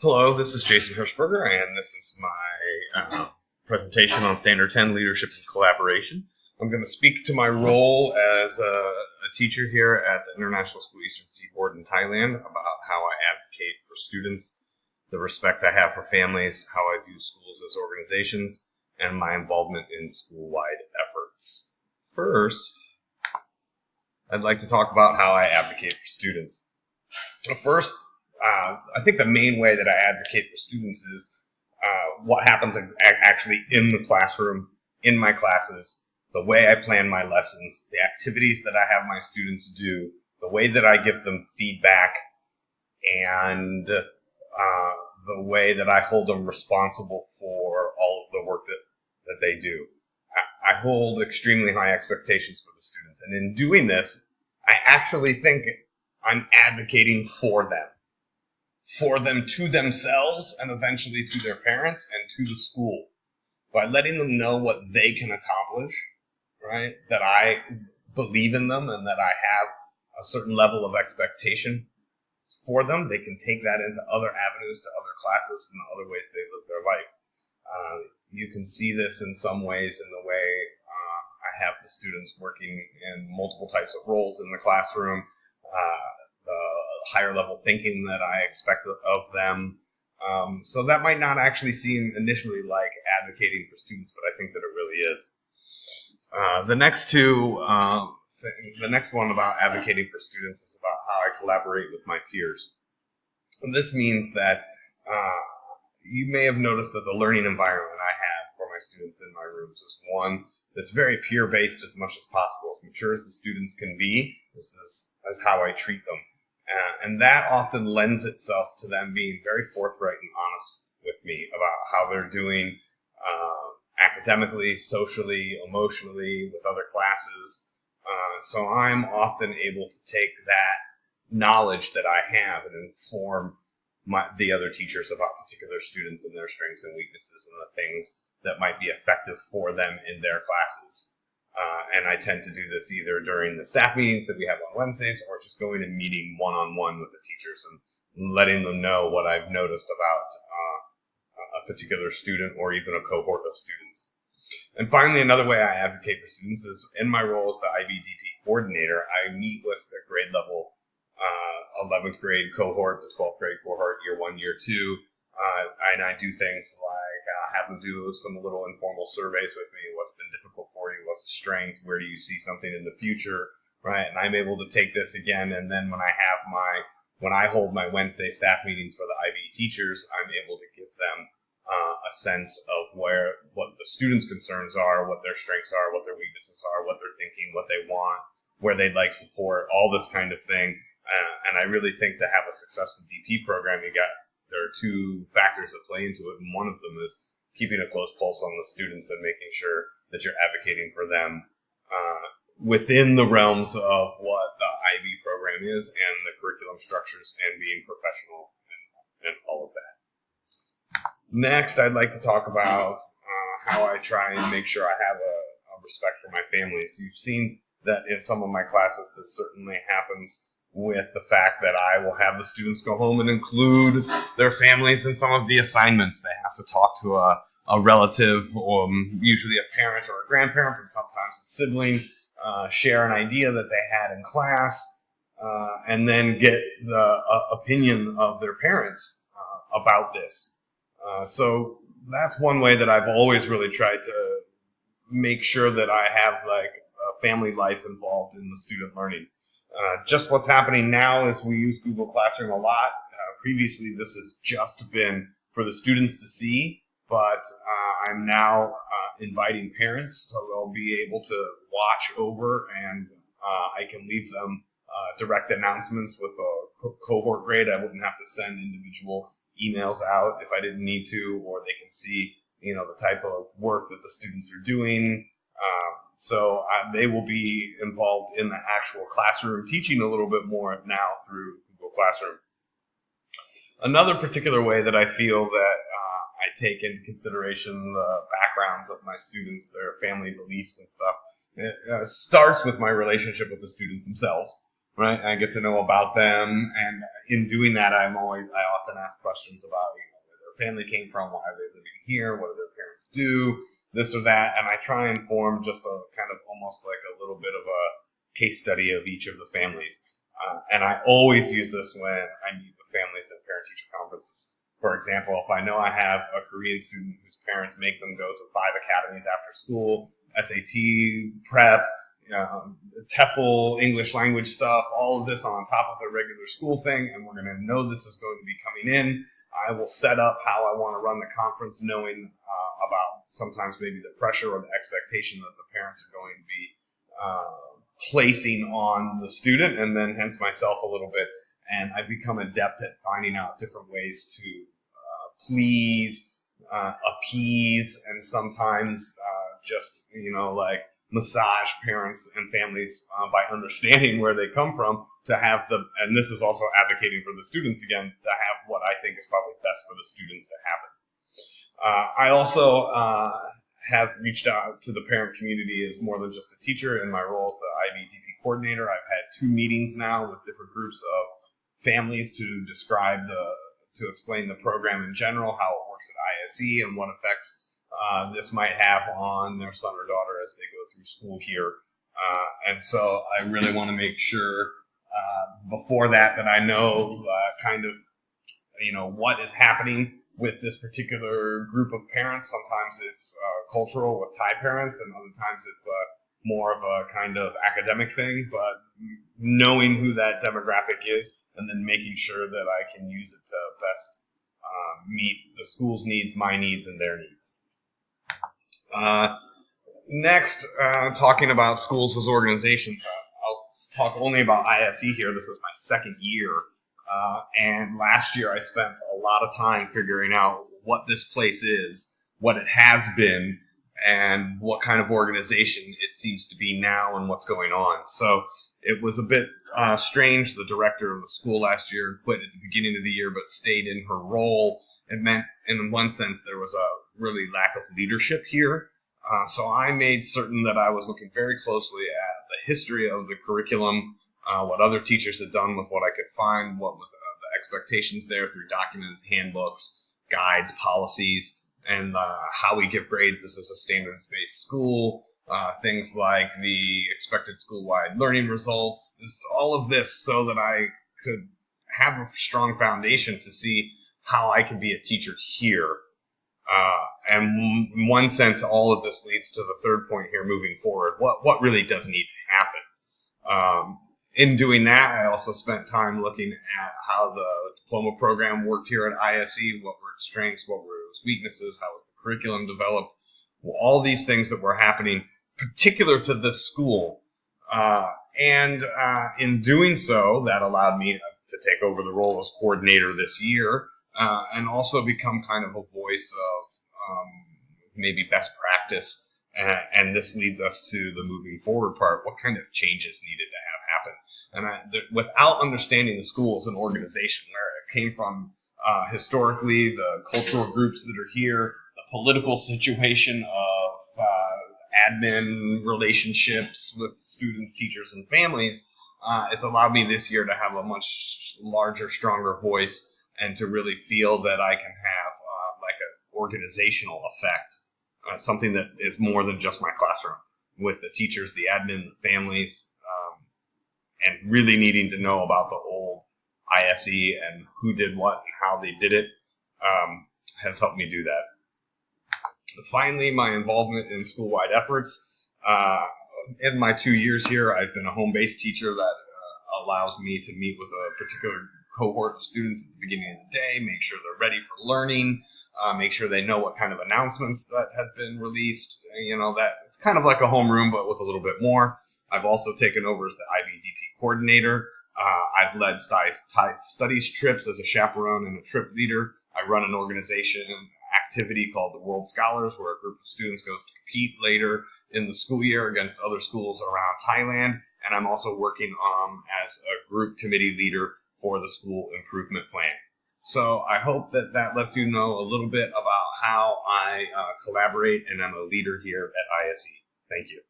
Hello, this is Jason Hirschberger, and this is my presentation on Standard 10 Leadership and Collaboration. I'm going to speak to my role as a teacher here at the International School Eastern Seaboard in Thailand about how I advocate for students, the respect I have for families, how I view schools as organizations, and my involvement in school-wide efforts. First, I'd like to talk about how I advocate for students. First, I think the main way that I advocate for students is what happens actually in the classroom, in my classes, the way I plan my lessons, the activities that I have my students do, the way that I give them feedback, and the way that I hold them responsible for all of the work that they do. I hold extremely high expectations for the students, and in doing this, I actually think I'm advocating for them to themselves and eventually to their parents and to the school by letting them know what they can accomplish, right? That I believe in them and that I have a certain level of expectation for them. They can take that into other avenues, to other classes, and the other ways they live their life. You can see this in some ways in the way I have the students working in multiple types of roles in the classroom, the higher level thinking that I expect of them. So that might not actually seem initially like advocating for students, but I think that it really is. The next one about advocating for students is about how I collaborate with my peers. And this means that you may have noticed that the learning environment I have for my students in my rooms is one that's very peer-based as much as possible. As mature as the students can be, this is how I treat them. And that often lends itself to them being very forthright and honest with me about how they're doing academically, socially, emotionally, with other classes. So I'm often able to take that knowledge that I have and inform the other teachers about particular students and their strengths and weaknesses and the things that might be effective for them in their classes. And I tend to do this either during the staff meetings that we have on Wednesdays or just going and meeting one-on-one with the teachers and letting them know what I've noticed about a particular student or even a cohort of students. And finally, another way I advocate for students is in my role as the IBDP coordinator, I meet with the grade level 11th grade cohort, the 12th grade cohort, year 1, year 2, and I do things like have them do some little informal surveys with me. What's been difficult for you? What's a strength? Where do you see something in the future? Right? And I'm able to take this again, and then when I hold my Wednesday staff meetings for the IB teachers, I'm able to give them a sense of what the students' concerns are, what their strengths are, what their weaknesses are, what they're thinking, what they want, where they'd like support, all this kind of thing. And I really think to have a successful DP program, there are two factors that play into it, and one of them is keeping a close pulse on the students and making sure that you're advocating for them within the realms of what the IB program is and the curriculum structures and being professional and all of that. Next, I'd like to talk about how I try and make sure I have a respect for my families. You've seen that in some of my classes, this certainly happens with the fact that I will have the students go home and include their families in some of the assignments. They have to talk to a relative, usually a parent or a grandparent, but sometimes a sibling, share an idea that they had in class, and then get the opinion of their parents about this. So that's one way that I've always really tried to make sure that I have like a family life involved in the student learning. Just what's happening now is we use Google Classroom a lot. Previously, this has just been for the students to see, but I'm now inviting parents, so they'll be able to watch over, and I can leave them direct announcements with a cohort grade. I wouldn't have to send individual emails out if I didn't need to, or they can see, the type of work that the students are doing. So they will be involved in the actual classroom, teaching a little bit more now through Google Classroom. Another particular way that I feel that I take into consideration the backgrounds of my students, their family beliefs and stuff, it starts with my relationship with the students themselves. right? I get to know about them, and in doing that, I often ask questions about where their family came from, why are they living here, what do their parents do, this or that, and I try and form just a kind of almost like a little bit of a case study of each of the families. And I always use this when I meet with families at parent-teacher conferences. For example, if I know I have a Korean student whose parents make them go to 5 academies after school, SAT, prep, TEFL, English language stuff, all of this on top of their regular school thing, and we're going to know this is going to be coming in. I will set up how I want to run the conference, knowing about sometimes maybe the pressure or the expectation that the parents are going to be placing on the student, and then hence myself a little bit. And I've become adept at finding out different ways to please, appease, and sometimes just, like massage parents and families by understanding where they come from to have and this is also advocating for the students again, to have what I think is probably best for the students to happen. I also have reached out to the parent community as more than just a teacher in my role as the IBDP coordinator. I've had 2 meetings now with different groups of families to explain the program in general, how it works at ISE, and what effects this might have on their son or daughter as they go through school here. And so I really want to make sure before that I know kind of, what is happening with this particular group of parents. Sometimes it's cultural with Thai parents, and other times it's more of a kind of academic thing, but knowing who that demographic is and then making sure that I can use it to best meet the school's needs, my needs, and their needs. Next, talking about schools as organizations, I'll talk only about ISE here. This is my second year. And last year I spent a lot of time figuring out what this place is, what it has been, and what kind of organization it seems to be now and what's going on. So it was a bit strange. The director of the school last year quit at the beginning of the year but stayed in her role. It meant, in one sense, there was a really lack of leadership here. So I made certain that I was looking very closely at the history of the curriculum, what other teachers had done with what I could find, what was the expectations there through documents, handbooks, guides, policies, and how we give grades. This is a standards-based school. Things like the expected school-wide learning results, just all of this so that I could have a strong foundation to see how I could be a teacher here. And in one sense, all of this leads to the third point here moving forward. What really does need to happen? In doing that, I also spent time looking at how the diploma program worked here at ISE, what were its strengths, what were its weaknesses, how was the curriculum developed, all these things that were happening particular to this school. And in doing so, that allowed me to take over the role as coordinator this year, and also become kind of a voice of maybe best practice. And this leads us to the moving forward part. What kind of changes needed to happen? And without understanding the school as an organization, where it came from historically, the cultural groups that are here, the political situation of admin relationships with students, teachers, and families, it's allowed me this year to have a much larger, stronger voice and to really feel that I can have like an organizational effect, something that is more than just my classroom, with the teachers, the admin, the families, and really needing to know about the old ISE and who did what and how they did it has helped me do that. Finally, my involvement in school-wide efforts. In my 2 years here, I've been a home-based teacher that allows me to meet with a particular cohort of students at the beginning of the day, make sure they're ready for learning, make sure they know what kind of announcements that have been released. That it's kind of like a homeroom, but with a little bit more. I've also taken over as the IBDP coordinator. I've led studies trips as a chaperone and a trip leader. I run an organization activity called the World Scholars, where a group of students goes to compete later in the school year against other schools around Thailand. And I'm also working as a group committee leader for the school improvement plan. So I hope that lets you know a little bit about how I collaborate and I'm a leader here at ISE. Thank you.